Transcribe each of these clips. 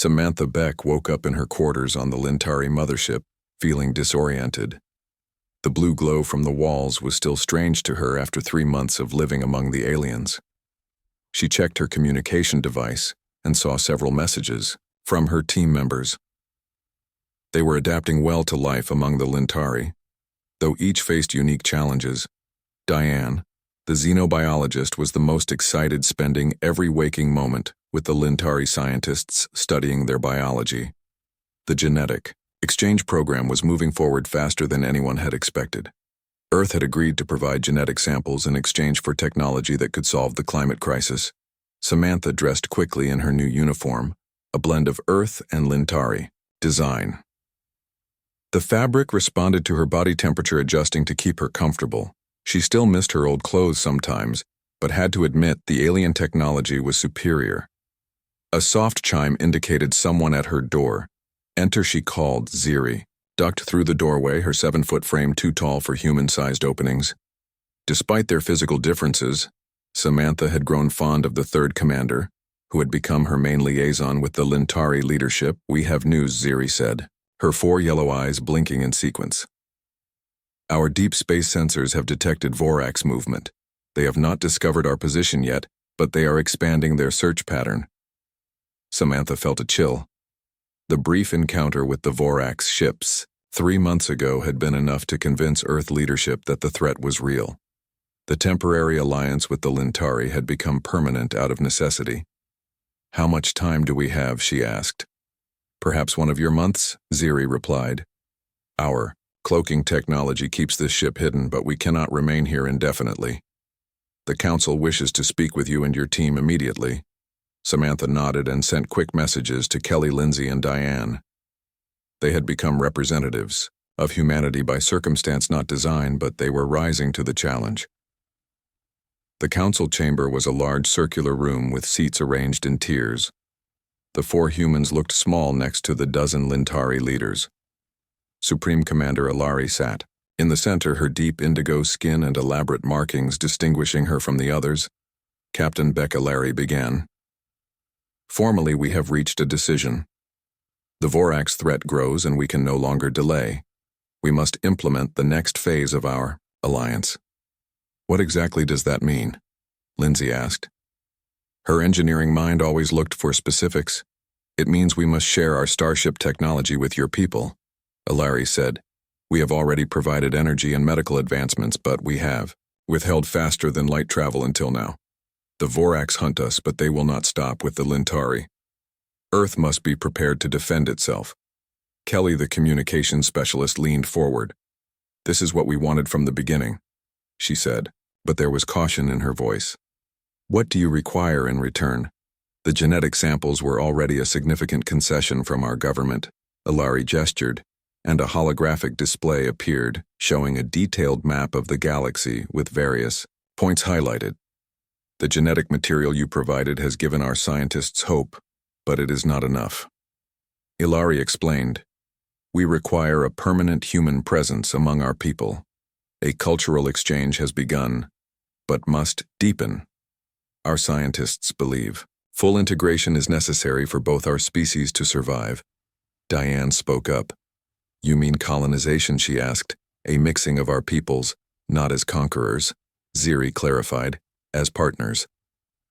Samantha Beck woke up in her quarters on the Lintari mothership, feeling disoriented. The blue glow from the walls was still strange to her after 3 months of living among the aliens. She checked her communication device and saw several messages from her team members. They were adapting well to life among the Lintari, though each faced unique challenges. Diane, the xenobiologist, was the most excited, spending every waking moment with the Lintari scientists studying their biology. The genetic exchange program was moving forward faster than anyone had expected. Earth had agreed to provide genetic samples in exchange for technology that could solve the climate crisis. Samantha dressed quickly in her new uniform, a blend of Earth and Lintari design. The fabric responded to her body temperature, adjusting to keep her comfortable. She still missed her old clothes sometimes, but had to admit the alien technology was superior. A soft chime indicated someone at her door. Enter, she called. Ziri ducked through the doorway, her 7-foot frame too tall for human-sized openings. Despite their physical differences, Samantha had grown fond of the third commander, who had become her main liaison with the Lintari leadership. "We have news," Ziri said, her 4 yellow eyes blinking in sequence. "Our deep space sensors have detected Vorax movement. They have not discovered our position yet, but they are expanding their search pattern." Samantha felt a chill. The brief encounter with the Vorax ships 3 months ago had been enough to convince Earth leadership that the threat was real. The temporary alliance with the Lintari had become permanent out of necessity. "How much time do we have?" she asked. "Perhaps 1 of your months," Ziri replied. "Our cloaking technology keeps this ship hidden, but we cannot remain here indefinitely. The Council wishes to speak with you and your team immediately." Samantha nodded and sent quick messages to Kelly, Lindsay, and Diane. They had become representatives of humanity by circumstance, not design, but they were rising to the challenge. The council chamber was a large circular room with seats arranged in tiers. The 4 humans looked small next to the dozen Lintari leaders. Supreme Commander Ilari sat in the center, her deep indigo skin and elaborate markings distinguishing her from the others. Captain Beck Ilari began. "Formally, we have reached a decision. The Vorax threat grows and we can no longer delay. We must implement the next phase of our alliance." "What exactly does that mean?" Lindsay asked. Her engineering mind always looked for specifics. "It means we must share our starship technology with your people," Ilari said. "We have already provided energy and medical advancements, but we have withheld faster than light travel until now. The Vorax hunt us, but they will not stop with the Lintari. Earth must be prepared to defend itself." Kelly, the communications specialist, leaned forward. "This is what we wanted from the beginning," she said, but there was caution in her voice. "What do you require in return?" The genetic samples were already a significant concession from our government. Ilari gestured, and a holographic display appeared, showing a detailed map of the galaxy with various points highlighted. "The genetic material you provided has given our scientists hope, but it is not enough." Ilari explained, "We require a permanent human presence among our people. A cultural exchange has begun, but must deepen. Our scientists believe full integration is necessary for both our species to survive." Diane spoke up. "You mean colonization?" she asked. "A mixing of our peoples, not as conquerors," Ziri clarified, "as partners.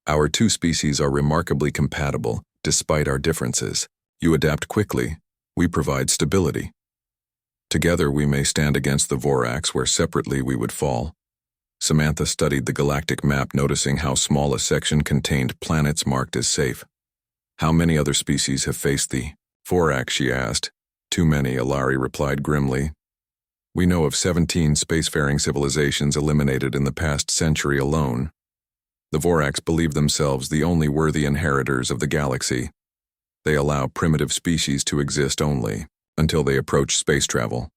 Our 2 species are remarkably compatible, despite our differences. You adapt quickly, we provide stability. Together we may stand against the Vorax where separately we would fall." Samantha studied the galactic map, noticing how small a section contained planets marked as safe. "How many other species have faced the Vorax?" she asked. "Too many," Ilari replied grimly. "We know of 17 spacefaring civilizations eliminated in the past century alone. The Vorax believe themselves the only worthy inheritors of the galaxy. They allow primitive species to exist only until they approach space travel."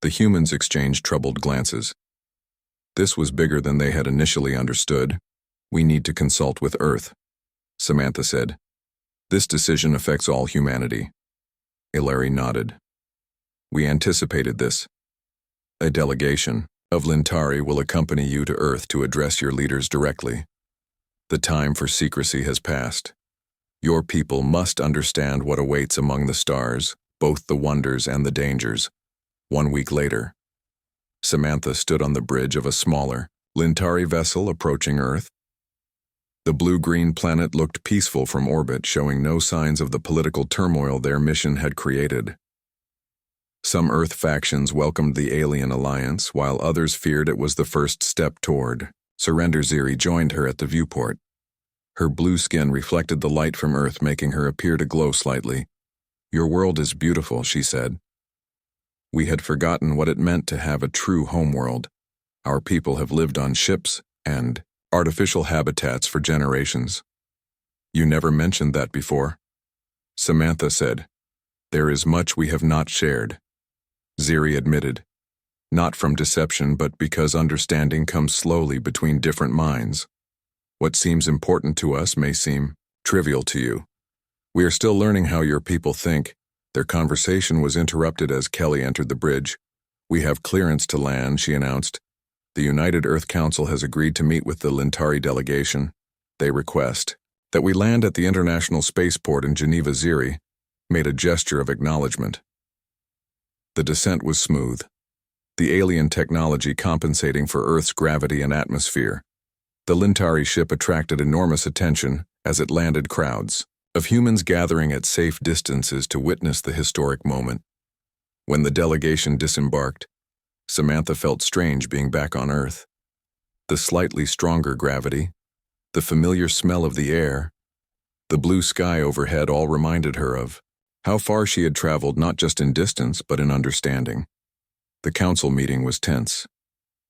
The humans exchanged troubled glances. This was bigger than they had initially understood. "We need to consult with Earth," Samantha said. "This decision affects all humanity." Ilari nodded. "We anticipated this. A delegation of Lintari will accompany you to Earth to address your leaders directly. The time for secrecy has passed. Your people must understand what awaits among the stars, both the wonders and the dangers. 1 week later, Samantha stood on the bridge of a smaller, Lintari vessel approaching Earth. The blue-green planet looked peaceful from orbit, showing no signs of the political turmoil their mission had created. Some Earth factions welcomed the alien alliance, while others feared it was the first step toward surrender. Ziri joined her at the viewport. Her blue skin reflected the light from Earth, making her appear to glow slightly. "Your world is beautiful," she said. "We had forgotten what it meant to have a true homeworld. Our people have lived on ships and artificial habitats for generations." "You never mentioned that before," Samantha said. "There is much we have not shared," Ziri admitted. "Not from deception, but because understanding comes slowly between different minds. What seems important to us may seem trivial to you. We are still learning how your people think." Their conversation was interrupted as Kelly entered the bridge. "We have clearance to land," she announced. "The United Earth Council has agreed to meet with the Lintari delegation. They request that we land at the International Spaceport in Geneva." Ziri made a gesture of acknowledgement. The descent was smooth, the alien technology compensating for Earth's gravity and atmosphere. The Lintari ship attracted enormous attention as it landed, crowds of humans gathering at safe distances to witness the historic moment. When the delegation disembarked, Samantha felt strange being back on Earth. The slightly stronger gravity, the familiar smell of the air, the blue sky overhead all reminded her of how far she had traveled, not just in distance but in understanding. The council meeting was tense.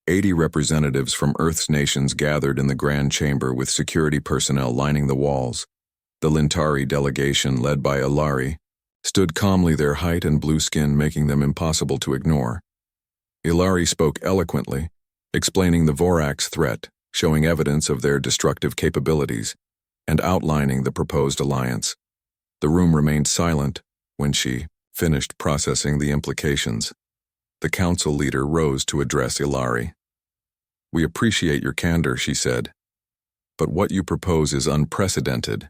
80 representatives from Earth's nations gathered in the grand chamber with security personnel lining the walls. The Lintari delegation, led by Ilari, stood calmly, their height and blue skin making them impossible to ignore. Ilari spoke eloquently, explaining the Vorax threat, showing evidence of their destructive capabilities, and outlining the proposed alliance. The room remained silent when she finished processing the implications. The council leader rose to address Ilari. "We appreciate your candor," she said, "but what you propose is unprecedented.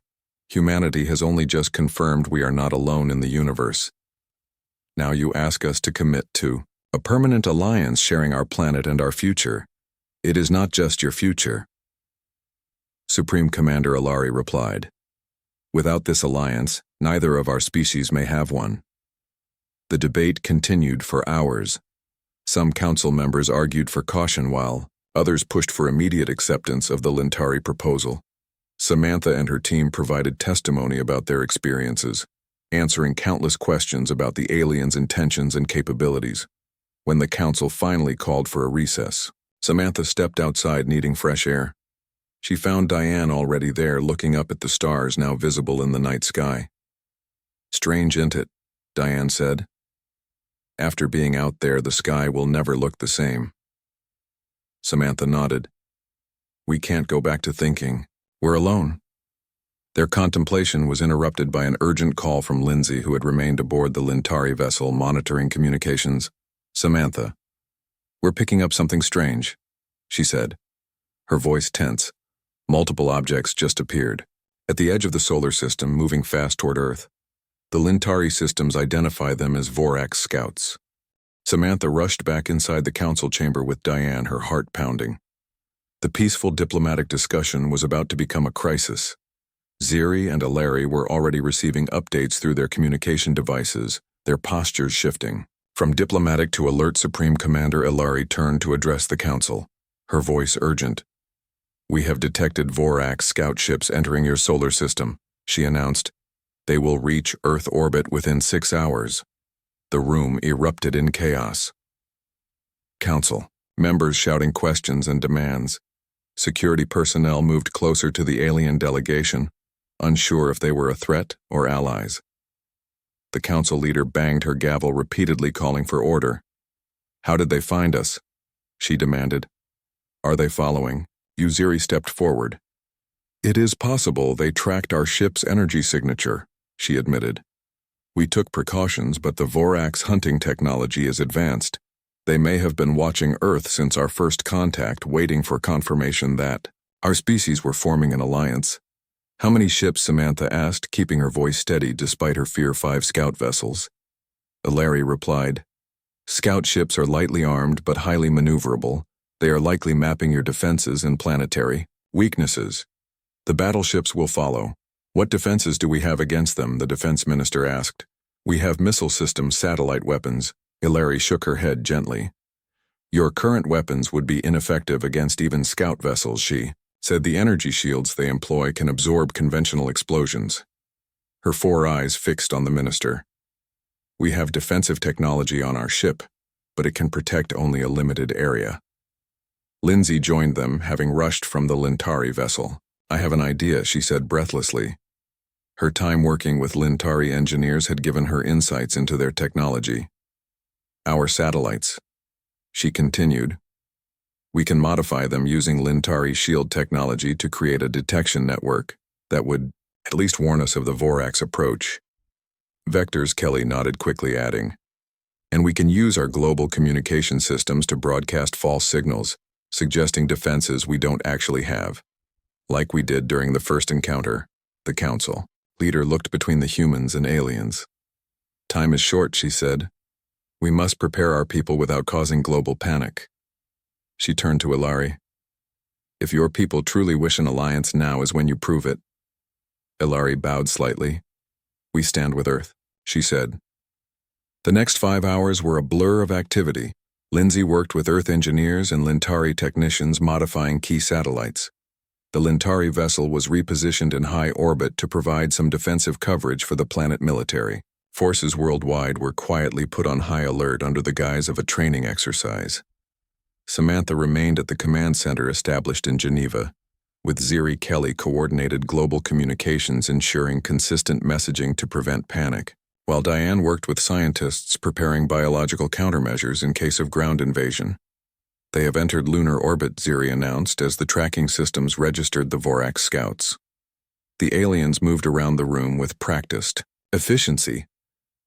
Humanity has only just confirmed we are not alone in the universe. Now you ask us to commit to a permanent alliance sharing our planet and our future. It is not just your future." Supreme Commander Ilari replied, "Without this alliance, neither of our species may have one." The debate continued for hours. Some council members argued for caution while others pushed for immediate acceptance of the Lintari proposal. Samantha and her team provided testimony about their experiences, answering countless questions about the aliens' intentions and capabilities. When the council finally called for a recess, Samantha stepped outside, needing fresh air. She found Diane already there, looking up at the stars now visible in the night sky. "Strange, isn't it?" Diane said. "After being out there, the sky will never look the same." Samantha nodded. "We can't go back to thinking we're alone." Their contemplation was interrupted by an urgent call from Lindsay, who had remained aboard the Lintari vessel monitoring communications. "Samantha, we're picking up something strange," she said, her voice tense. Multiple objects just appeared, at the edge of the solar system, moving fast toward Earth. The Lintari systems identify them as Vorax scouts. Samantha rushed back inside the council chamber with Diane, her heart pounding. The peaceful diplomatic discussion was about to become a crisis. Ziri and Ilari were already receiving updates through their communication devices, their postures shifting. From diplomatic to alert, Supreme Commander Ilari turned to address the council, her voice urgent. "We have detected Vorax scout ships entering your solar system," she announced. "They will reach Earth orbit within 6 hours. The room erupted in chaos. Council members shouting questions and demands. Security personnel moved closer to the alien delegation, unsure if they were a threat or allies. The council leader banged her gavel, repeatedly calling for order. "How did they find us?" she demanded. "Are they following you?" Ziri stepped forward. "It is possible they tracked our ship's energy signature," she admitted. "We took precautions, but the Vorax hunting technology is advanced. They may have been watching Earth since our first contact, waiting for confirmation that our species were forming an alliance. How many ships? Samantha asked, keeping her voice steady despite her fear. 5 scout vessels. Ilari replied, Scout ships are lightly armed but highly maneuverable. They are likely mapping your defenses and planetary weaknesses. The battleships will follow. What defenses do we have against them? The defense minister asked. We have missile systems, satellite weapons. Ilari shook her head gently. Your current weapons would be ineffective against even scout vessels, she said. The energy shields they employ can absorb conventional explosions. Her 4 eyes fixed on the minister. We have defensive technology on our ship, but it can protect only a limited area. Lindsay joined them, having rushed from the Lintari vessel. I have an idea, she said breathlessly. Her time working with Lintari engineers had given her insights into their technology. Our satellites, she continued. We can modify them using Lintari shield technology to create a detection network that would at least warn us of the Vorax approach. Vectors, Kelly nodded quickly, adding. And we can use our global communication systems to broadcast false signals, suggesting defenses we don't actually have. Like we did during the first encounter, the Council leader looked between the humans and aliens. Time is short, she said. We must prepare our people without causing global panic. She turned to Ilari. If your people truly wish an alliance, now is when you prove it. Ilari bowed slightly. We stand with Earth, she said. The next 5 hours were a blur of activity. Lindsay worked with Earth engineers and Lintari technicians modifying key satellites. The Lintari vessel was repositioned in high orbit to provide some defensive coverage for the planet military. Forces worldwide were quietly put on high alert under the guise of a training exercise. Samantha remained at the command center established in Geneva, with Ziri Kelly coordinated global communications, ensuring consistent messaging to prevent panic, while Diane worked with scientists preparing biological countermeasures in case of ground invasion. They have entered lunar orbit, Ziri announced as the tracking systems registered the Vorax scouts. The aliens moved around the room with practiced efficiency,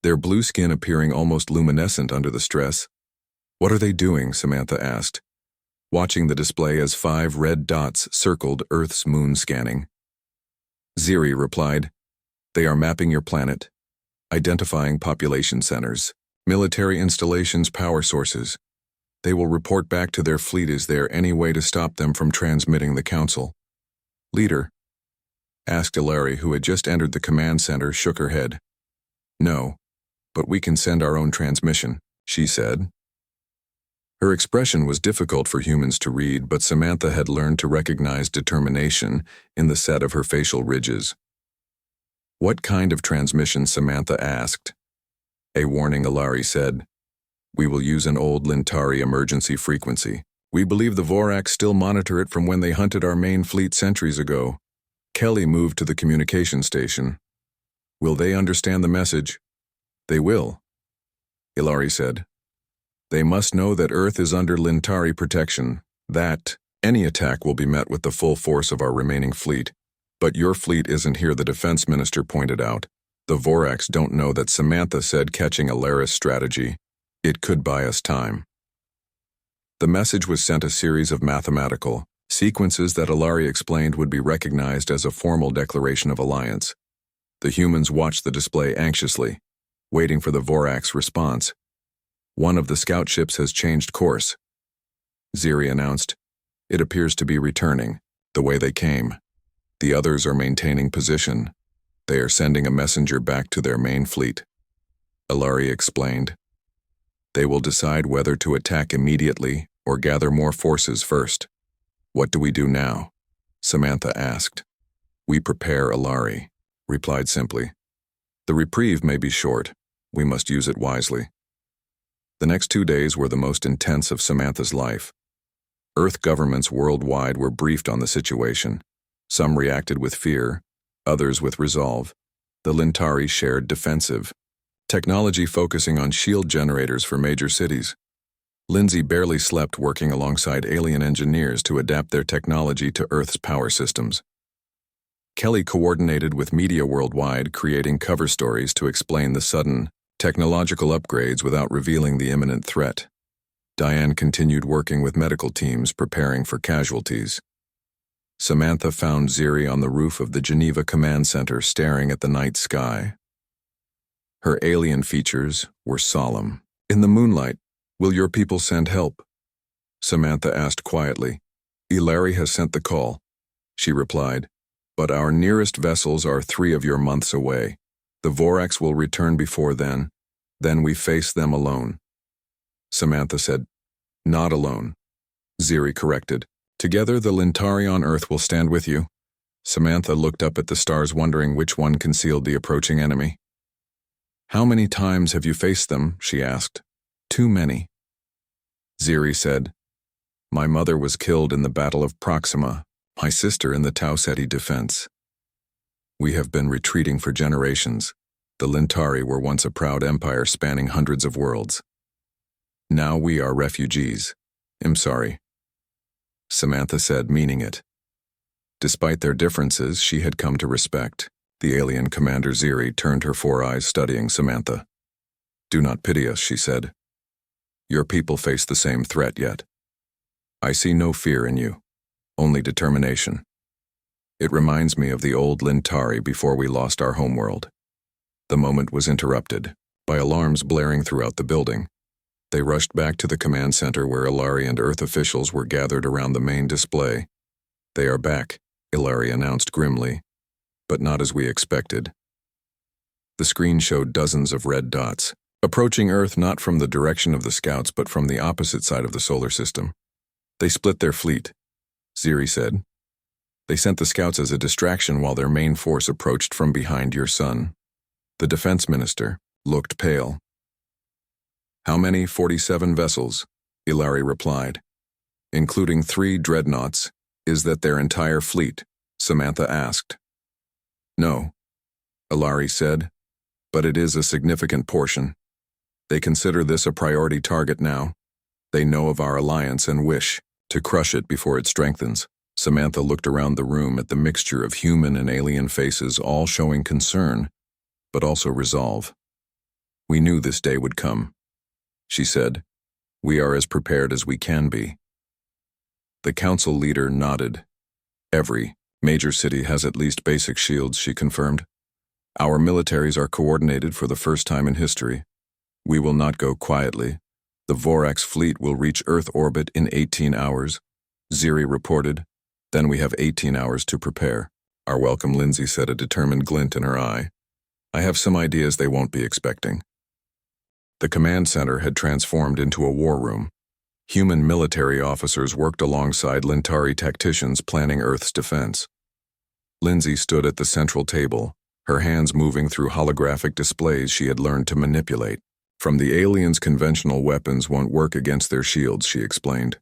their blue skin appearing almost luminescent under the stress. What are they doing? Samantha asked, watching the display as 5 red dots circled Earth's moon scanning. Ziri replied, They are mapping your planet, identifying population centers, military installations, power sources. They will report back to their fleet. Is there any way to stop them from transmitting the Council? Leader? Asked Ilari, who had just entered the command center, shook her head. No, but we can send our own transmission, she said. Her expression was difficult for humans to read, but Samantha had learned to recognize determination in the set of her facial ridges. What kind of transmission? Samantha asked. A warning, Ilari said. We will use an old Lintari emergency frequency. We believe the Vorax still monitor it from when they hunted our main fleet centuries ago. Kelly moved to the communication station. Will they understand the message? They will, Ilari said. They must know that Earth is under Lintari protection, that any attack will be met with the full force of our remaining fleet. But your fleet isn't here, the defense minister pointed out. The Vorax don't know that, Samantha said, catching Ilari's strategy. It could buy us time. The message was sent a series of mathematical sequences that Ilari explained would be recognized as a formal declaration of alliance. The humans watched the display anxiously, waiting for the Vorax response. One of the scout ships has changed course, Ziri announced. It appears to be returning, the way they came. The others are maintaining position. They are sending a messenger back to their main fleet, Ilari explained. They will decide whether to attack immediately or gather more forces first. What do we do now? Samantha asked. We prepare, Ilari replied simply. The reprieve may be short. We must use it wisely. The next 2 days were the most intense of Samantha's life. Earth governments worldwide were briefed on the situation. Some reacted with fear, others with resolve. The Lintari shared defensive technology, focusing on shield generators for major cities. Lindsay barely slept, working alongside alien engineers to adapt their technology to Earth's power systems. Kelly coordinated with media worldwide, creating cover stories to explain the sudden technological upgrades without revealing the imminent threat. Diane continued working with medical teams, preparing for casualties. Samantha found Ziri on the roof of the Geneva Command Center staring at the night sky. Her alien features were solemn. "In the moonlight, will your people send help?" Samantha asked quietly. "Ilari has sent the call," she replied, "but our nearest vessels are 3 of your months away. The Vorax will return before then we face them alone." Samantha said, "Not alone," Ziri corrected. "Together the Lintari on Earth will stand with you." Samantha looked up at the stars, wondering which one concealed the approaching enemy. "How many times have you faced them?" she asked. "Too many." Ziri said, "My mother was killed in the Battle of Proxima, my sister in the Tau Ceti defense. We have been retreating for generations. The Lintari were once a proud empire spanning hundreds of worlds. Now we are refugees. I'm sorry," Samantha said, meaning it. Despite their differences, she had come to respect. The alien commander Ziri turned her 4 eyes, studying Samantha. "Do not pity us," she said. "Your people face the same threat yet. I see no fear in you, only determination. It reminds me of the old Lintari before we lost our homeworld." The moment was interrupted by alarms blaring throughout the building. They rushed back to the command center where Ilari and Earth officials were gathered around the main display. "They are back," Ilari announced grimly, "but not as we expected." The screen showed dozens of red dots, approaching Earth not from the direction of the scouts but from the opposite side of the solar system. "They split their fleet," Ziri said. "They sent the scouts as a distraction while their main force approached from behind your sun." The defense minister looked pale. "How many? 47 vessels," Ilari replied. "Including 3 dreadnoughts. Is that their entire fleet?" Samantha asked. "No," Ilari said, "but it is a significant portion. They consider this a priority target now. They know of our alliance and wish to crush it before it strengthens." Samantha looked around the room at the mixture of human and alien faces, all showing concern, but also resolve. "We knew this day would come," she said. "We are as prepared as we can be." The council leader nodded. "Every major city has at least basic shields," she confirmed. "Our militaries are coordinated for the first time in history. We will not go quietly. The Vorax fleet will reach Earth orbit in 18 hours, Ziri reported. "Then we have 18 hours to prepare." "Our welcome," Lindsay said, a determined glint in her eye. "I have some ideas they won't be expecting." The command center had transformed into a war room. Human military officers worked alongside Lintari tacticians planning Earth's defense. Lindsay stood at the central table, her hands moving through holographic displays she had learned to manipulate. "From the aliens, conventional weapons won't work against their shields," she explained.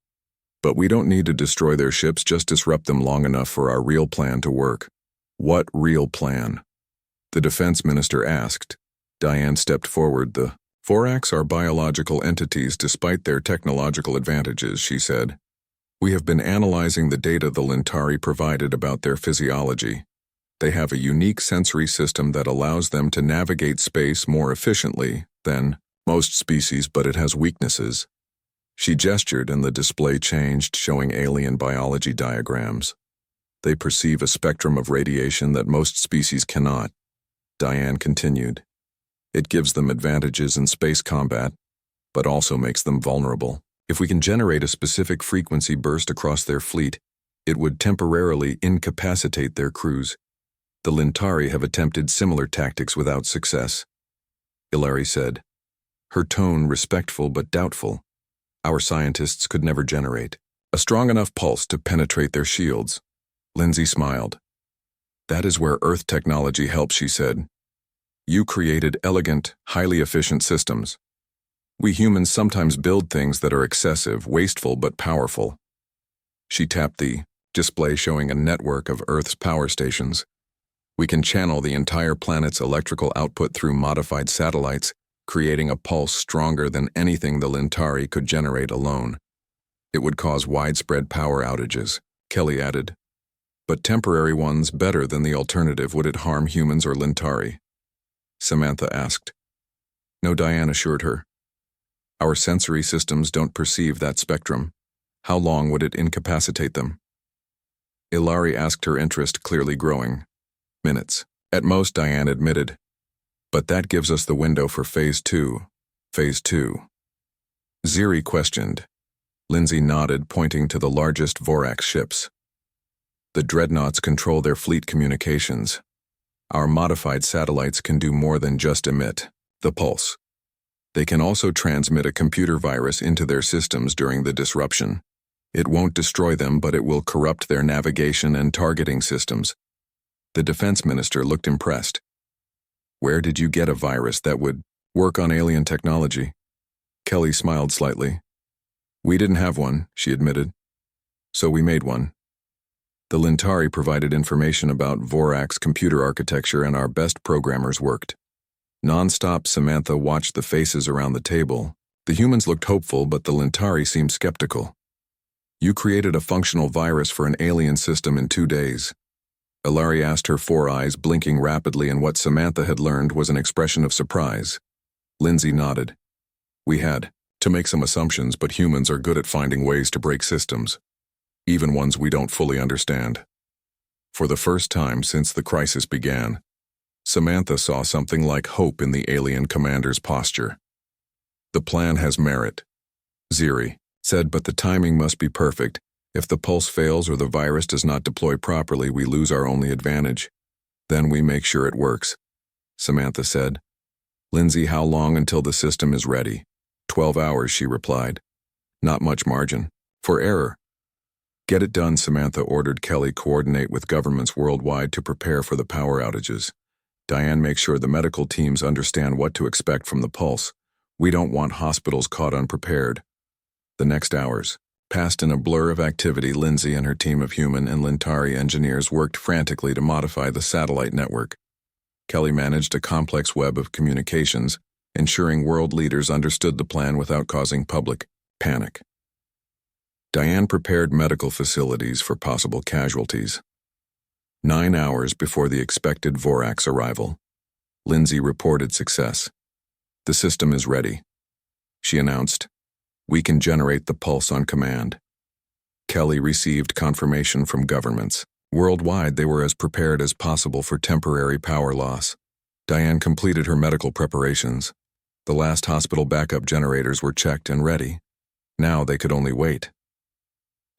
"But we don't need to destroy their ships, just disrupt them long enough for our real plan to work." "What real plan?" the defense minister asked. Diane stepped forward. "The Vorax are biological entities despite their technological advantages," she said. "We have been analyzing the data the Lintari provided about their physiology. They have a unique sensory system that allows them to navigate space more efficiently than most species, but it has weaknesses." She gestured and the display changed, showing alien biology diagrams. "They perceive a spectrum of radiation that most species cannot," Diane continued. "It gives them advantages in space combat, but also makes them vulnerable. If we can generate a specific frequency burst across their fleet, it would temporarily incapacitate their crews. The Lintari have attempted similar tactics without success," Ilari said, her tone respectful but doubtful. "Our scientists could never generate a strong enough pulse to penetrate their shields." Lindsay smiled. "That is where Earth technology helps," she said. "You created elegant, highly efficient systems. We humans sometimes build things that are excessive, wasteful, but powerful." She tapped the display showing a network of Earth's power stations. "We can channel the entire planet's electrical output through modified satellites, creating a pulse stronger than anything the Lintari could generate alone. It would cause widespread power outages," Kelly added. "But temporary ones better than the alternative. Would it harm humans or Lintari?" Samantha asked. "No," Diane assured her. "Our sensory systems don't perceive that spectrum. How long would it incapacitate them?" Ilari asked, her interest clearly growing. Minutes. At most, Diane admitted. But that gives us the window for Phase 2. Phase 2. Ziri questioned. Lindsay nodded, pointing to the largest Vorax ships. The dreadnoughts control their fleet communications. Our modified satellites can do more than just emit the pulse. They can also transmit a computer virus into their systems during the disruption. It won't destroy them, but it will corrupt their navigation and targeting systems. The defense minister looked impressed. Where did you get a virus that would work on alien technology? Kelly smiled slightly. We didn't have one, she admitted. So we made one. The Lintari provided information about Vorax computer architecture, and our best programmers worked. Non-stop, Samantha watched the faces around the table. The humans looked hopeful, but the Lintari seemed skeptical. You created a functional virus for an alien system in 2 days. Ilari asked, her 4 eyes blinking rapidly, and what Samantha had learned was an expression of surprise. Lindsay nodded. We had to make some assumptions, but humans are good at finding ways to break systems, even ones we don't fully understand. For the first time since the crisis began, Samantha saw something like hope in the alien commander's posture. The plan has merit, Ziri said, but the timing must be perfect. If the pulse fails or the virus does not deploy properly, we lose our only advantage. Then we make sure it works, Samantha said. Lindsay, how long until the system is ready? 12 hours, she replied. Not much margin for error. Get it done, Samantha ordered. Kelly, coordinate with governments worldwide to prepare for the power outages. Diane, make sure the medical teams understand what to expect from the pulse. We don't want hospitals caught unprepared. The next hours passed in a blur of activity. Lindsay and her team of human and Lintari engineers worked frantically to modify the satellite network. Kelly managed a complex web of communications, ensuring world leaders understood the plan without causing public panic. Diane prepared medical facilities for possible casualties. 9 hours before the expected Vorax arrival, Lindsay reported success. The system is ready, she announced. We can generate the pulse on command. Kelly received confirmation from governments. Worldwide, they were as prepared as possible for temporary power loss. Diane completed her medical preparations. The last hospital backup generators were checked and ready. Now they could only wait.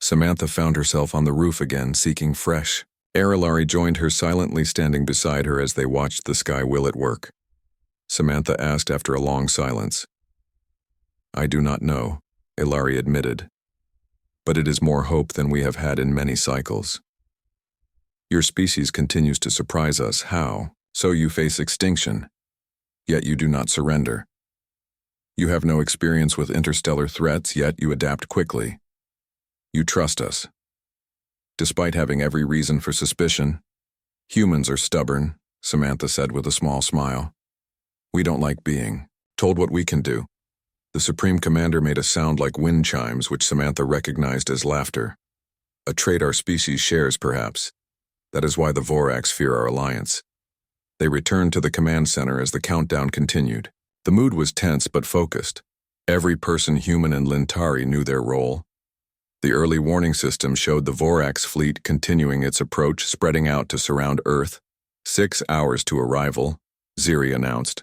Samantha found herself on the roof again, seeking fresh air. Ilari joined her, silently standing beside her as they watched the sky wheel at work. Samantha asked after a long silence. I do not know, Ilari admitted. But it is more hope than we have had in many cycles. Your species continues to surprise us. How? So you face extinction, yet you do not surrender. You have no experience with interstellar threats, yet you adapt quickly. You trust us. Despite having every reason for suspicion, humans are stubborn, Samantha said with a small smile. We don't like being told what we can do. The Supreme Commander made a sound like wind chimes, which Samantha recognized as laughter. A trait our species shares, perhaps. That is why the Vorax fear our alliance. They returned to the command center as the countdown continued. The mood was tense but focused. Every person, human and Lintari, knew their role. The early warning system showed the Vorax fleet continuing its approach, spreading out to surround Earth. 6 hours to arrival, Ziri announced.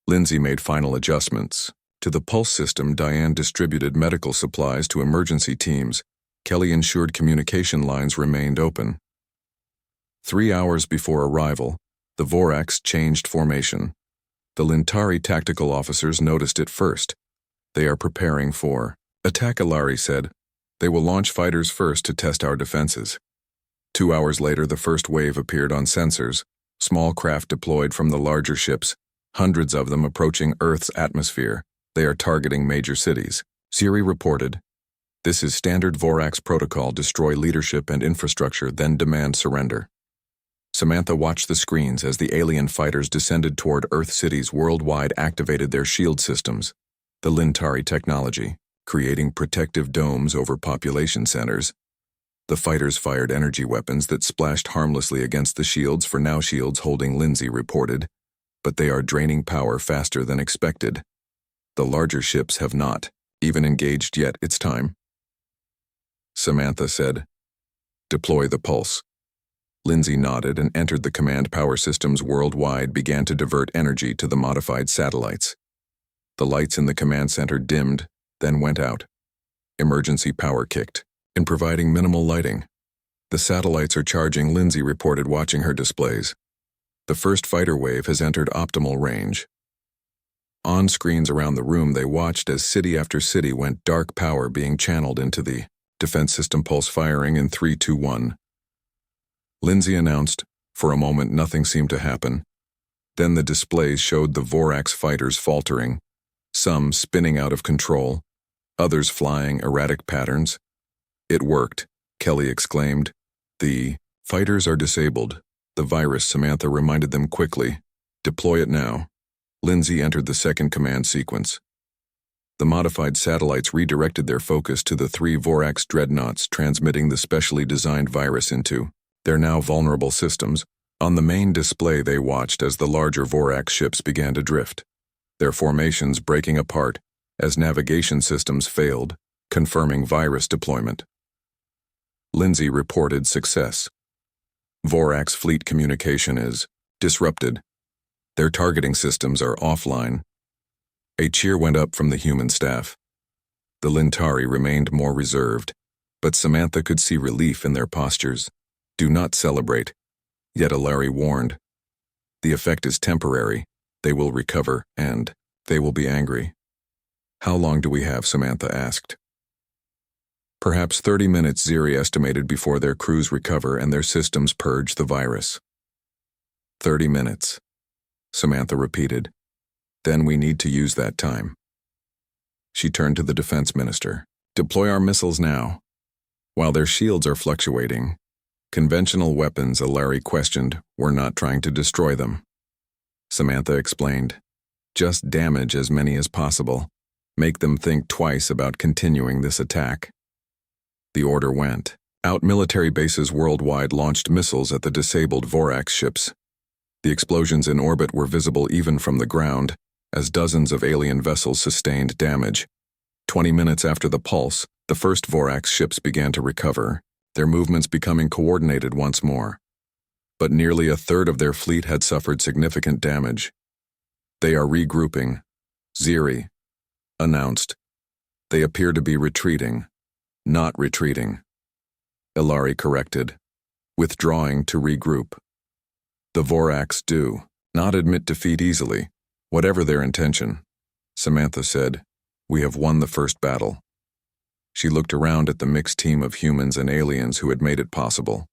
Lindsay made final adjustments. To the pulse system, Diane distributed medical supplies to emergency teams. Kelly ensured communication lines remained open. 3 hours before arrival, the Vorax changed formation. The Lintari tactical officers noticed it first. They are preparing for attack, Ilari said. They will launch fighters first to test our defenses. 2 hours later, the first wave appeared on sensors. Small craft deployed from the larger ships, hundreds of them approaching Earth's atmosphere. They are targeting major cities, Ziri reported. This is standard Vorax protocol: destroy leadership and infrastructure, then demand surrender. Samantha watched the screens as the alien fighters descended toward Earth. Cities worldwide activated their shield systems. The Lintari technology, creating protective domes over population centers. The fighters fired energy weapons that splashed harmlessly against the shields. For now, shields holding, Lindsay reported, but they are draining power faster than expected. The larger ships have not even engaged yet. It's time, Samantha said. Deploy the pulse. Lindsay nodded and entered the command power systems worldwide began to divert energy to the modified satellites. The lights in the command center dimmed, then went out. Emergency power kicked in, providing minimal lighting. The satellites are charging, Lindsay reported, watching her displays. The first fighter wave has entered optimal range. On screens around the room, they watched as city after city went dark, power being channeled into the defense system, pulse firing in 3, 2, 1. Lindsay announced. For a moment, nothing seemed to happen. Then the displays showed the Vorax fighters faltering, some spinning out of control, others flying erratic patterns. It worked, Kelly exclaimed. The fighters are disabled. The virus, Samantha reminded them quickly. Deploy it now. Lindsay entered the second command sequence. The modified satellites redirected their focus to the 3 Vorax dreadnoughts, transmitting the specially designed virus into their now vulnerable systems. On the main display, they watched as the larger Vorax ships began to drift, their formations breaking apart as navigation systems failed, confirming virus deployment. Lindsay reported success. Vorax fleet communication is disrupted. Their targeting systems are offline. A cheer went up from the human staff. The Lintari remained more reserved, but Samantha could see relief in their postures. Do not celebrate, yet Alari warned. The effect is temporary. They will recover, and they will be angry. How long do we have? Samantha asked. Perhaps 30 minutes, Ziri estimated, before their crews recover and their systems purge the virus. 30 minutes, Samantha repeated. Then we need to use that time. She turned to the defense minister. Deploy our missiles now. While their shields are fluctuating, conventional weapons, Alari questioned, we're not trying to destroy them. Samantha explained. Just damage as many as possible. Make them think twice about continuing this attack. The order went out. Military bases worldwide launched missiles at the disabled Vorax ships. The explosions in orbit were visible even from the ground, as dozens of alien vessels sustained damage. 20 minutes after the pulse, the first Vorax ships began to recover, their movements becoming coordinated once more. But nearly a third of their fleet had suffered significant damage. They are regrouping, Ziri announced. They appear to be retreating, not retreating. Ilari corrected, withdrawing to regroup. The Vorax do not admit defeat easily, whatever their intention. Samantha said, we have won the first battle. She looked around at the mixed team of humans and aliens who had made it possible.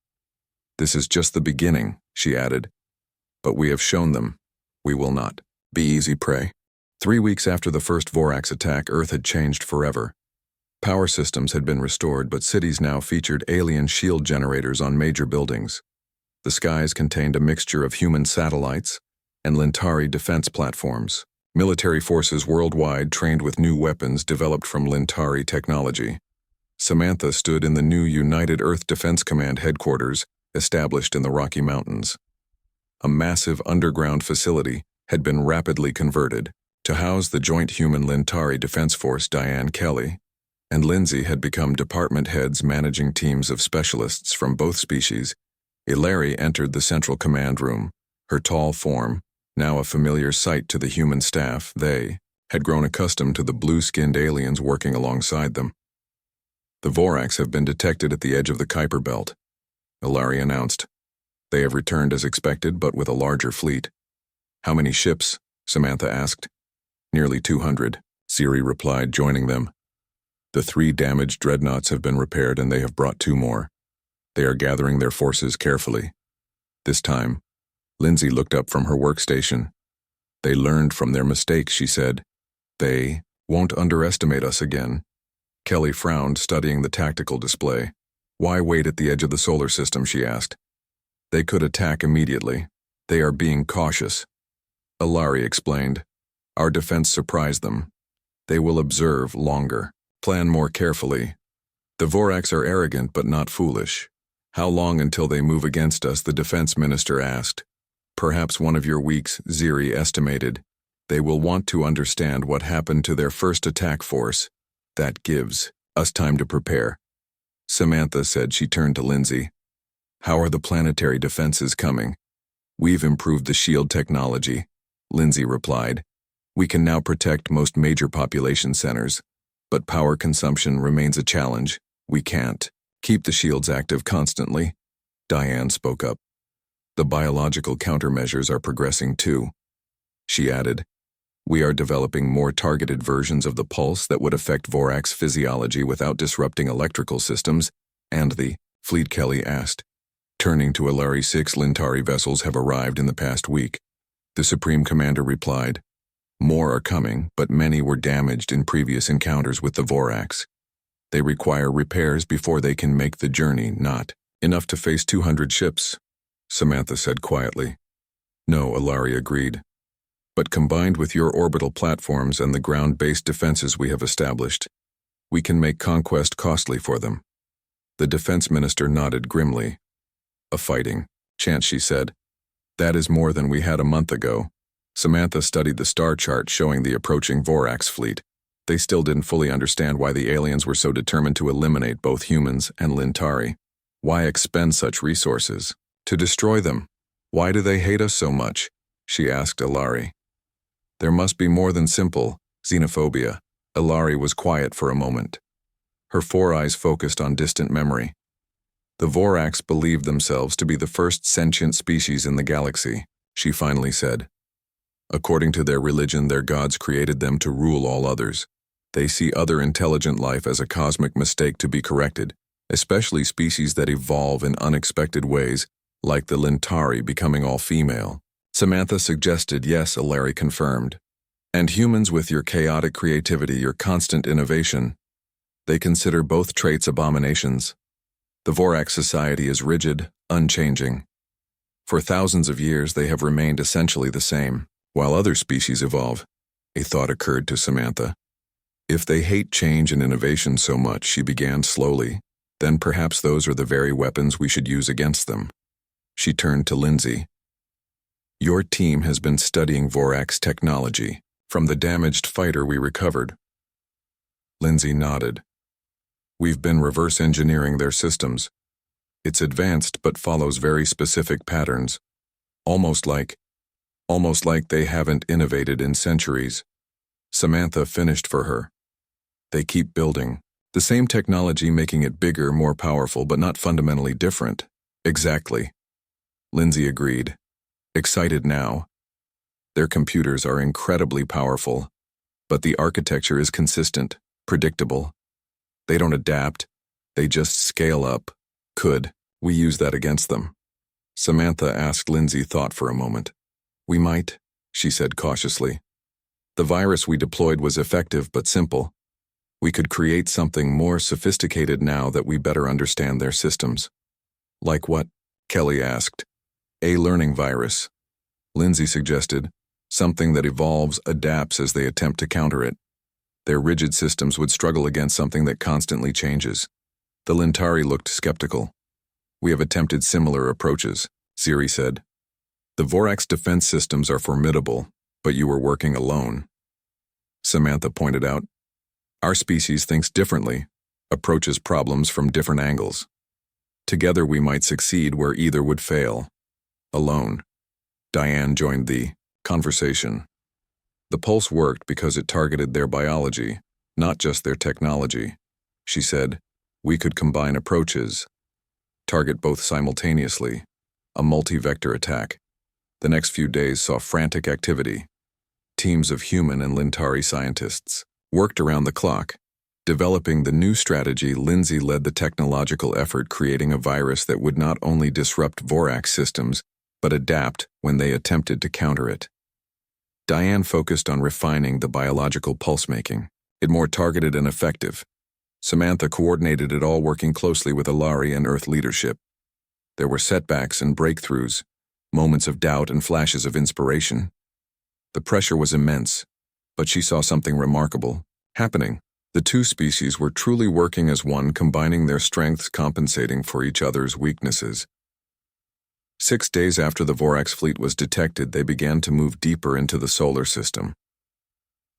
This is just the beginning, she added. But we have shown them, we will not be easy prey. 3 weeks after the first Vorax attack, Earth had changed forever. Power systems had been restored, but cities now featured alien shield generators on major buildings. The skies contained a mixture of human satellites and Lintari defense platforms. Military forces worldwide trained with new weapons developed from Lintari technology. Samantha stood in the new United Earth Defense Command headquarters established in the Rocky Mountains. A massive underground facility had been rapidly converted to house the Joint Human Lintari Defense Force. Diane Kelly and Lindsay had become department heads managing teams of specialists from both species. Ilari entered the central command room, her tall form, now a familiar sight to the human staff. They had grown accustomed to the blue-skinned aliens working alongside them. The Vorax have been detected at the edge of the Kuiper Belt, Ilari announced. They have returned as expected, but with a larger fleet. How many ships? Samantha asked. Nearly 200, Ziri replied, joining them. The 3 damaged dreadnoughts have been repaired and they have brought 2 more. They are gathering their forces carefully. This time, Lindsay looked up from her workstation. They learned from their mistakes, she said. They won't underestimate us again. Kelly frowned, studying the tactical display. Why wait at the edge of the solar system, she asked. They could attack immediately. They are being cautious. Ilari explained. Our defense surprised them. They will observe longer, plan more carefully. The Vorax are arrogant but not foolish. How long until they move against us? The defense minister asked. Perhaps 1 of your weeks, Ziri estimated. They will want to understand what happened to their first attack force. That gives us time to prepare. Samantha said. She turned to Lindsay. How are the planetary defenses coming? We've improved the shield technology, Lindsay replied. We can now protect most major population centers, but power consumption remains a challenge. We can't keep the shields active constantly. Diane spoke up. The biological countermeasures are progressing too. She added, we are developing more targeted versions of the pulse that would affect Vorax physiology without disrupting electrical systems, and the fleet, Kelly asked. Turning to Alari, 6 Lintari vessels have arrived in the past week. The Supreme Commander replied, more are coming, but many were damaged in previous encounters with the Vorax. They require repairs before they can make the journey. Not enough to face 200 ships, Samantha said quietly. No, Alari agreed. But combined with your orbital platforms and the ground-based defenses we have established, we can make conquest costly for them. The defense minister nodded grimly. A fighting chance, she said. That is more than we had a month ago. Samantha studied the star chart showing the approaching Vorax fleet. They still didn't fully understand why the aliens were so determined to eliminate both humans and Lintari. Why expend such resources to destroy them? Why do they hate us so much? She asked Alari. There must be more than simple xenophobia. Alari was quiet for a moment. Her 4 eyes focused on distant memory. The Vorax believed themselves to be the first sentient species in the galaxy, she finally said. According to their religion, their gods created them to rule all others. They see other intelligent life as a cosmic mistake to be corrected, especially species that evolve in unexpected ways, like the Lintari becoming all-female. Samantha suggested. Yes, Alari confirmed. And humans, with your chaotic creativity, your constant innovation. They consider both traits abominations. The Vorax society is rigid, unchanging. For thousands of years they have remained essentially the same, while other species evolve. A thought occurred to Samantha. If they hate change and innovation so much, she began slowly, then perhaps those are the very weapons we should use against them. She turned to Lindsay. Your team has been studying Vorax technology from the damaged fighter we recovered. Lindsay nodded. We've been reverse engineering their systems. It's advanced but follows very specific patterns, almost like they haven't innovated in centuries. Samantha finished for her. They keep building the same technology, making it bigger, more powerful, but not fundamentally different. Exactly. Lindsay agreed. Excited now. Their computers are incredibly powerful, but the architecture is consistent, predictable. They don't adapt, they just scale up. Could we use that against them? Samantha asked. Lindsay thought for a moment. We might, she said cautiously. The virus we deployed was effective but simple. We could create something more sophisticated now that we better understand their systems. Like what? Kelly asked. A learning virus. Lindsay suggested. Something that evolves, adapts as they attempt to counter it. Their rigid systems would struggle against something that constantly changes. The Lintari looked skeptical. We have attempted similar approaches, Siri said. The Vorax defense systems are formidable, but you were working alone. Samantha pointed out. Our species thinks differently, approaches problems from different angles. Together we might succeed where either would fail. Alone. Diane joined the conversation. The pulse worked because it targeted their biology, not just their technology. She said, we could combine approaches, target both simultaneously, a multi-vector attack. The next few days saw frantic activity. Teams of human and Lintari scientists worked around the clock. Developing the new strategy, Lindsay led the technological effort, creating a virus that would not only disrupt Vorax systems, but adapt when they attempted to counter it. Diane focused on refining the biological pulse-making, it more targeted and effective. Samantha coordinated it all, working closely with Alari and Earth leadership. There were setbacks and breakthroughs, moments of doubt and flashes of inspiration. The pressure was immense, but she saw something remarkable happening. The two species were truly working as one, combining their strengths, compensating for each other's weaknesses. 6 days after the Vorax fleet was detected, they began to move deeper into the solar system.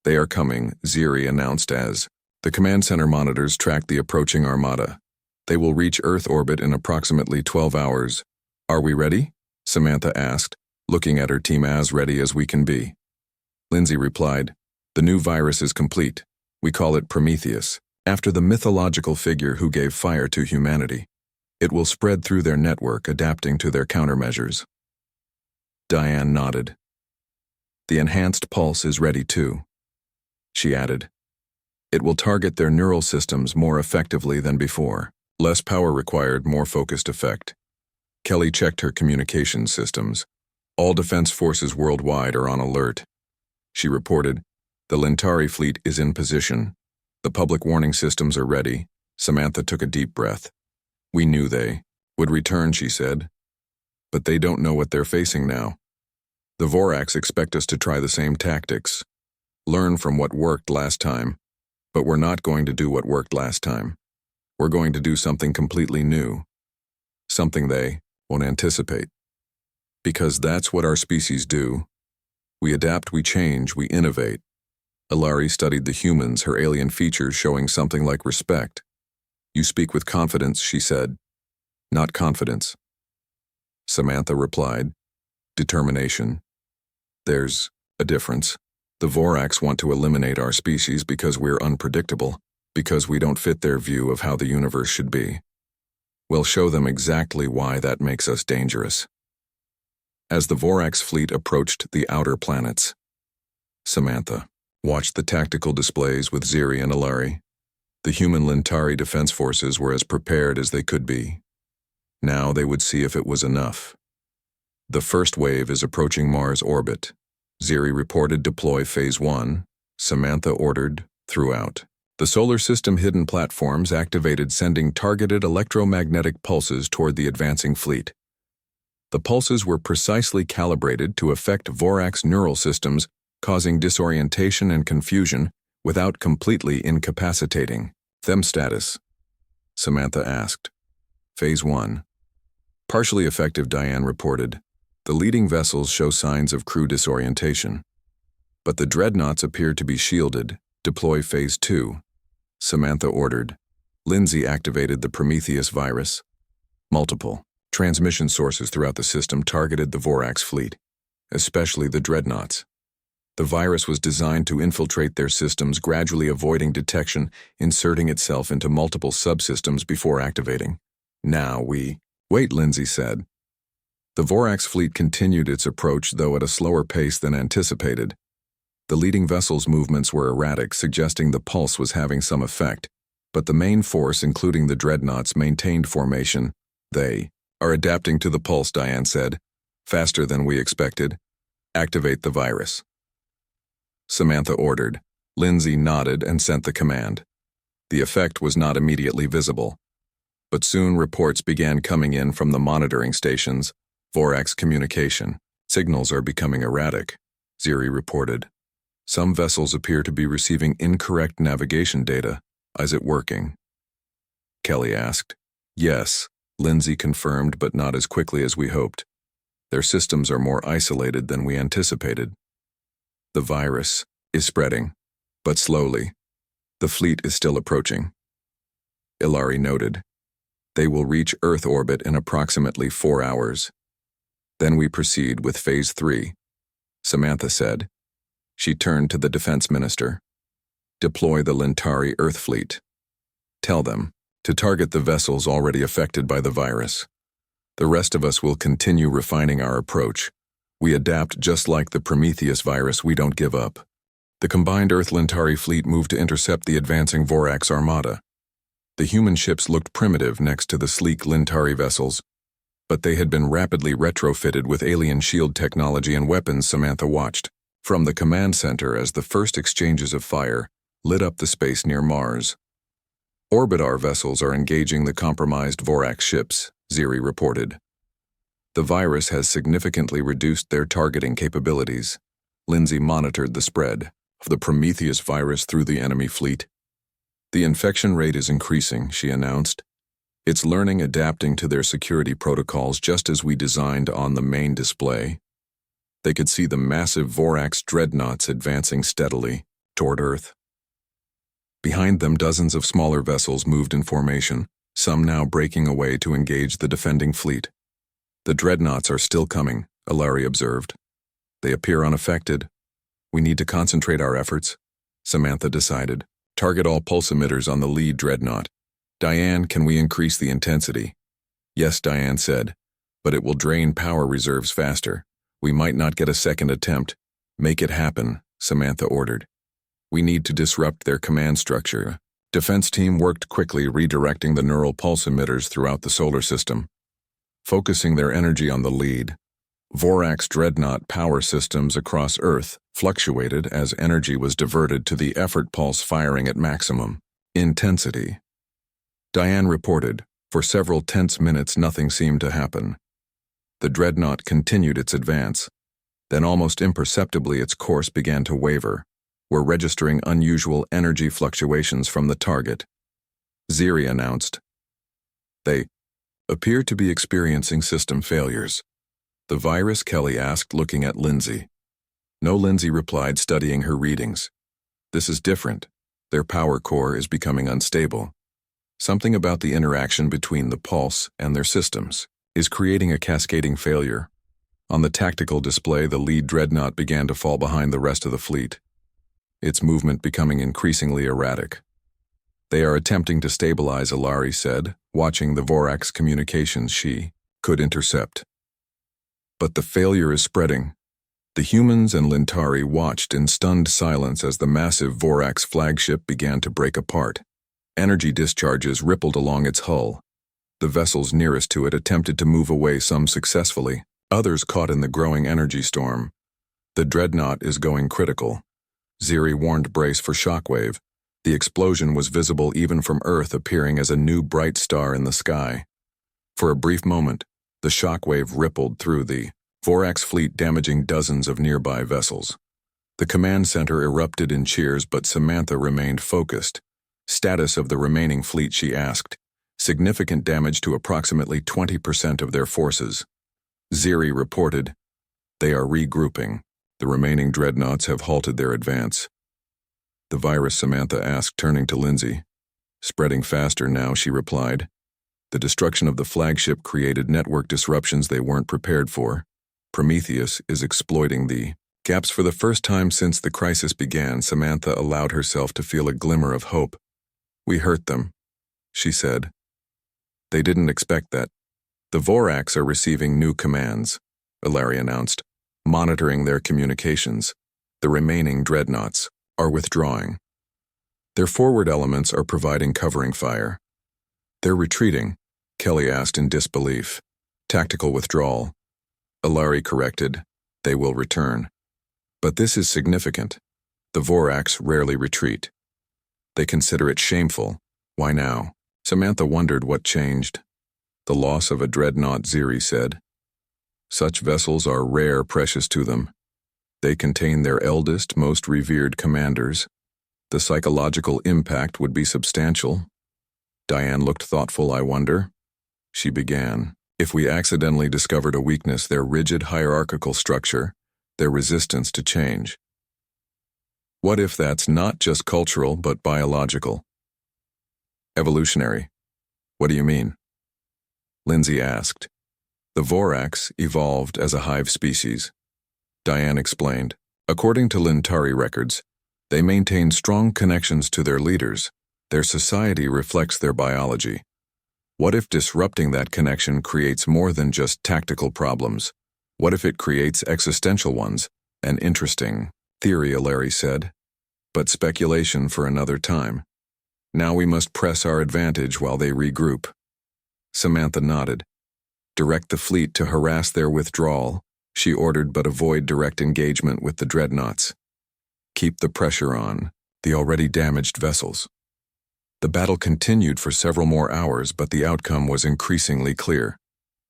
They are coming, Ziri announced as the command center monitors tracked the approaching armada. They will reach Earth orbit in approximately 12 hours. Are we ready? Samantha asked, looking at her team. As ready as we can be. Lindsay replied, the new virus is complete. We call it Prometheus, after the mythological figure who gave fire to humanity. It will spread through their network, adapting to their countermeasures. Diane nodded. The enhanced pulse is ready too. She added, it will target their neural systems more effectively than before. Less power required, more focused effect. Kelly checked her communication systems. All defense forces worldwide are on alert. She reported, the Lintari fleet is in position. The public warning systems are ready. Samantha took a deep breath. We knew they would return, she said. But they don't know what they're facing now. The Vorax expect us to try the same tactics. Learn from what worked last time. But we're not going to do what worked last time. We're going to do something completely new. Something they won't anticipate. Because that's what our species do. We adapt, we change, we innovate. Ilari studied the humans, her alien features showing something like respect. You speak with confidence, she said. Not confidence. Samantha replied. Determination. There's a difference. The Vorax want to eliminate our species because we're unpredictable, because we don't fit their view of how the universe should be. We'll show them exactly why that makes us dangerous. As the Vorax fleet approached the outer planets, Samantha watched the tactical displays with Ziri and Ilari. The human Lintari defense forces were as prepared as they could be. Now they would see if it was enough. The first wave is approaching Mars orbit. Ziri reported deploy Phase 1. Samantha ordered throughout. The solar system hidden platforms activated, sending targeted electromagnetic pulses toward the advancing fleet. The pulses were precisely calibrated to affect Vorax neural systems, causing disorientation and confusion without completely incapacitating them. Status? Samantha asked. Phase 1. Partially effective, Diane reported. The leading vessels show signs of crew disorientation. But the dreadnoughts appear to be shielded. Deploy Phase 2. Samantha ordered. Lindsay activated the Prometheus virus. Multiple transmission sources throughout the system targeted the Vorax fleet, especially the dreadnoughts. The virus was designed to infiltrate their systems, gradually avoiding detection, inserting itself into multiple subsystems before activating. Now we wait, Lindsay said. The Vorax fleet continued its approach, though at a slower pace than anticipated. The leading vessel's movements were erratic, suggesting the pulse was having some effect, but the main force, including the dreadnoughts, maintained formation. They are adapting to the pulse, Diane said. Faster than we expected. Activate the virus. Samantha ordered. Lindsay nodded and sent the command. The effect was not immediately visible, but soon reports began coming in from the monitoring stations. Vorax communication. Signals are becoming erratic, Ziri reported. Some vessels appear to be receiving incorrect navigation data. Is it working? Kelly asked. Yes, Lindsay confirmed, but not as quickly as we hoped. Their systems are more isolated than we anticipated. The virus is spreading, but slowly. The fleet is still approaching. Ilari noted. They will reach Earth orbit in approximately 4 hours. Then we proceed with Phase 3, Samantha said. She turned to the defense minister. Deploy the Lintari Earth fleet. Tell them to target the vessels already affected by the virus. The rest of us will continue refining our approach. We adapt just like the Prometheus virus, we don't give up. The combined Earth-Lintari fleet moved to intercept the advancing Vorax armada. The human ships looked primitive next to the sleek Lintari vessels, but they had been rapidly retrofitted with alien shield technology and weapons. Samantha watched from the command center as the first exchanges of fire lit up the space near Mars. Orbitar vessels are engaging the compromised Vorax ships, Ziri reported. The virus has significantly reduced their targeting capabilities. Lindsay monitored the spread of the Prometheus virus through the enemy fleet. The infection rate is increasing, she announced. It's learning, adapting to their security protocols just as we designed on the main display. They could see the massive Vorax dreadnoughts advancing steadily toward Earth. Behind them, dozens of smaller vessels moved in formation, some now breaking away to engage the defending fleet. The dreadnoughts are still coming, Ilari observed. They appear unaffected. We need to concentrate our efforts, Samantha decided. Target all pulse emitters on the lead dreadnought. Diane, can we increase the intensity? Yes, Diane said, but it will drain power reserves faster. We might not get a second attempt. Make it happen, Samantha ordered. We need to disrupt their command structure. Defense team worked quickly, redirecting the neural pulse emitters throughout the solar system, focusing their energy on the lead. Vorax dreadnought power systems across Earth fluctuated as energy was diverted to the effort pulse firing at maximum intensity. Diane reported, for several tense minutes nothing seemed to happen. The dreadnought continued its advance. Then almost imperceptibly its course began to waver. We're registering unusual energy fluctuations from the target, Ziri announced. They appear to be experiencing system failures. The virus, Kelly asked, looking at Lindsay. No, Lindsay replied, studying her readings. This is different. Their power core is becoming unstable. Something about the interaction between the pulse and their systems is creating a cascading failure. On the tactical display, the lead dreadnought began to fall behind the rest of the fleet, its movement becoming increasingly erratic. They are attempting to stabilize, Ilari said, watching the Vorax communications she could intercept. But the failure is spreading. The humans and Lintari watched in stunned silence as the massive Vorax flagship began to break apart. Energy discharges rippled along its hull. The vessels nearest to it attempted to move away, some successfully, others caught in the growing energy storm. The dreadnought is going critical. Ziri warned, brace for shockwave. The explosion was visible even from Earth, appearing as a new bright star in the sky. For a brief moment, the shockwave rippled through the Vorax fleet, damaging dozens of nearby vessels. The command center erupted in cheers, but Samantha remained focused. Status of the remaining fleet, she asked. Significant damage to approximately 20% of their forces. Ziri reported. They are regrouping. The remaining dreadnoughts have halted their advance. The virus, Samantha asked, turning to Lindsay. Spreading faster now, she replied. The destruction of the flagship created network disruptions they weren't prepared for. Prometheus is exploiting the gaps. For the first time since the crisis began, Samantha allowed herself to feel a glimmer of hope. We hurt them, she said. They didn't expect that. The Vorax are receiving new commands, Ilari announced, monitoring their communications. The remaining dreadnoughts are withdrawing. Their forward elements are providing covering fire. They're retreating, Kelly asked in disbelief. Tactical withdrawal. Ilari corrected. They will return. But this is significant. The Vorax rarely retreat. They consider it shameful. Why now? Samantha wondered what changed. The loss of a dreadnought, Ziri said. Such vessels are rare, precious to them. They contain their eldest, most revered commanders. The psychological impact would be substantial. Diane looked thoughtful. I wonder. She began. If we accidentally discovered a weakness, their rigid hierarchical structure, their resistance to change. What if that's not just cultural but biological? Evolutionary. What do you mean? Lindsay asked. The Vorax evolved as a hive species. Diane explained. According to Lintari records, they maintain strong connections to their leaders. Their society reflects their biology. What if disrupting that connection creates more than just tactical problems? What if it creates existential ones? An interesting theory, Ilari said. But speculation for another time. Now we must press our advantage while they regroup. Samantha nodded. Direct the fleet to harass their withdrawal, she ordered, but avoid direct engagement with the dreadnoughts. Keep the pressure on the already damaged vessels. The battle continued for several more hours, but the outcome was increasingly clear.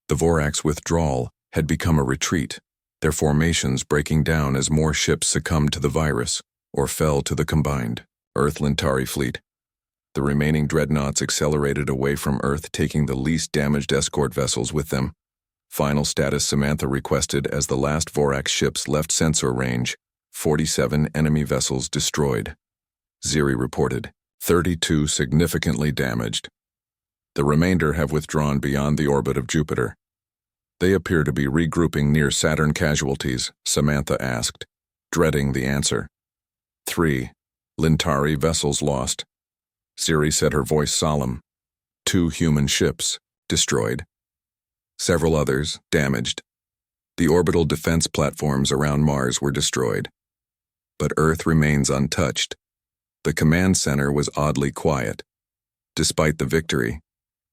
The Vorax withdrawal had become a retreat, their formations breaking down as more ships succumbed to the virus or fell to the combined Earth-Lintari fleet. The remaining dreadnoughts accelerated away from Earth, taking the least damaged escort vessels with them. Final status, Samantha requested as the last Vorax ships left sensor range. 47 enemy vessels destroyed. Ziri reported. 32 significantly damaged. The remainder have withdrawn beyond the orbit of Jupiter. They appear to be regrouping near Saturn casualties, Samantha asked, dreading the answer. 3. Lintari vessels lost. Siri said, her voice solemn. 2 human ships, destroyed. Several others, damaged. The orbital defense platforms around Mars were destroyed. But Earth remains untouched. The command center was oddly quiet. Despite the victory,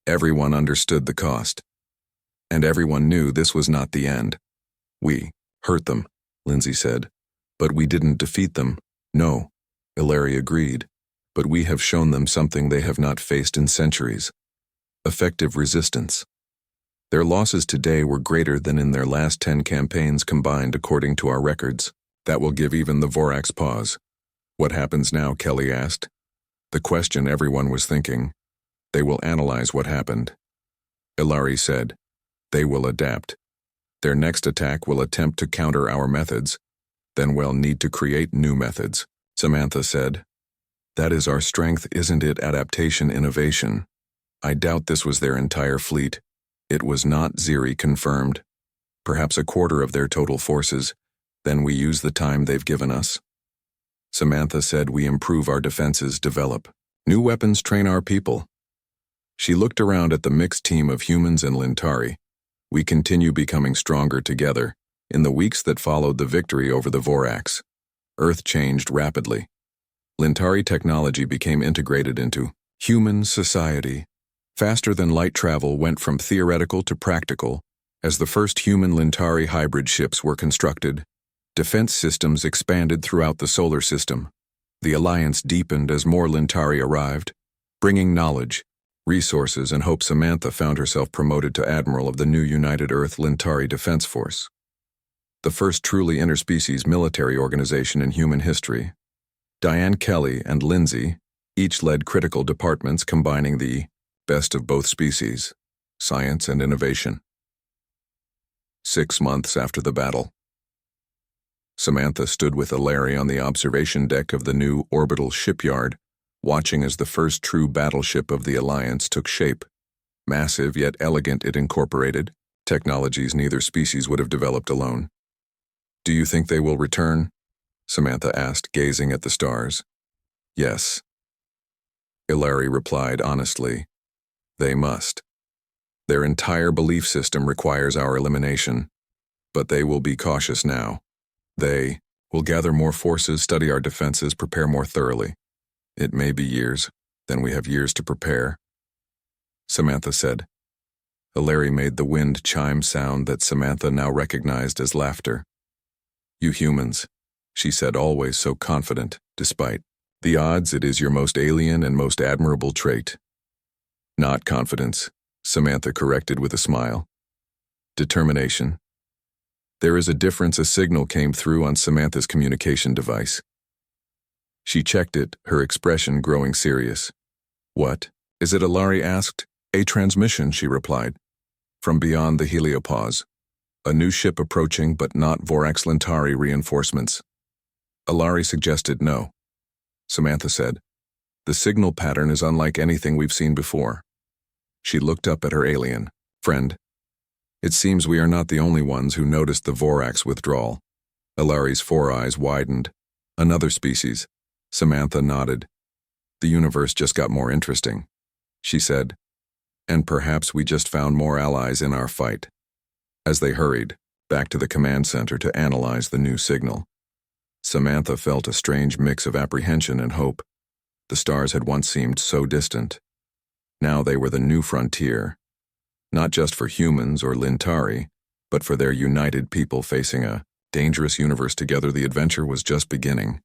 everyone understood the cost. And everyone knew this was not the end. We hurt them, Lindsay said. But we didn't defeat them. No, Ilari agreed. But we have shown them something they have not faced in centuries. Effective resistance. Their losses today were greater than in their last 10 campaigns combined according to our records. That will give even the Vorax pause. What happens now, Kelly asked. The question everyone was thinking. They will analyze what happened. Ilari said. They will adapt. Their next attack will attempt to counter our methods. Then we'll need to create new methods, Samantha said. That is our strength, isn't it? Adaptation, innovation. I doubt this was their entire fleet. It was not, Ziri confirmed. Perhaps a quarter of their total forces. Then we use the time they've given us. Samantha said, we improve our defenses, develop new weapons, train our people. She looked around at the mixed team of humans and Lintari. We continue becoming stronger together. In the weeks that followed the victory over the Vorax, Earth changed rapidly. Lintari technology became integrated into human society. Faster than light travel went from theoretical to practical. As the first human Lintari hybrid ships were constructed, defense systems expanded throughout the solar system. The alliance deepened as more Lintari arrived, bringing knowledge, resources, and hope. Samantha found herself promoted to Admiral of the new United Earth Lintari Defense Force, the first truly interspecies military organization in human history. Diane Kelly and Lindsay each led critical departments combining the best of both species, science and innovation. 6 months after the battle, Samantha stood with Ilari on the observation deck of the new orbital shipyard, watching as the first true battleship of the Alliance took shape. Massive yet elegant, it incorporated technologies neither species would have developed alone. Do you think they will return? Samantha asked, gazing at the stars. Yes. Ilari replied honestly. They must. Their entire belief system requires our elimination, but they will be cautious now. They will gather more forces, study our defenses, prepare more thoroughly. It may be years, then we have years to prepare, Samantha said. Ilari made the wind chime sound that Samantha now recognized as laughter. You humans, she said, always so confident, despite the odds. It is your most alien and most admirable trait. Not confidence, Samantha corrected with a smile. Determination. There is a difference. A signal came through on Samantha's communication device. She checked it, her expression growing serious. What is it? Ilari asked. A transmission, she replied. From beyond the heliopause. A new ship approaching, but not Vorax Lintari reinforcements. Ilari suggested no. Samantha said. The signal pattern is unlike anything we've seen before. She looked up at her alien friend. It seems we are not the only ones who noticed the Vorax withdrawal. Ilari's 4 eyes widened. Another species. Samantha nodded. The universe just got more interesting, she said. And perhaps we just found more allies in our fight. As they hurried back to the command center to analyze the new signal, Samantha felt a strange mix of apprehension and hope. The stars had once seemed so distant. Now they were the new frontier, not just for humans or Lintari, but for their united people facing a dangerous universe together. The adventure was just beginning.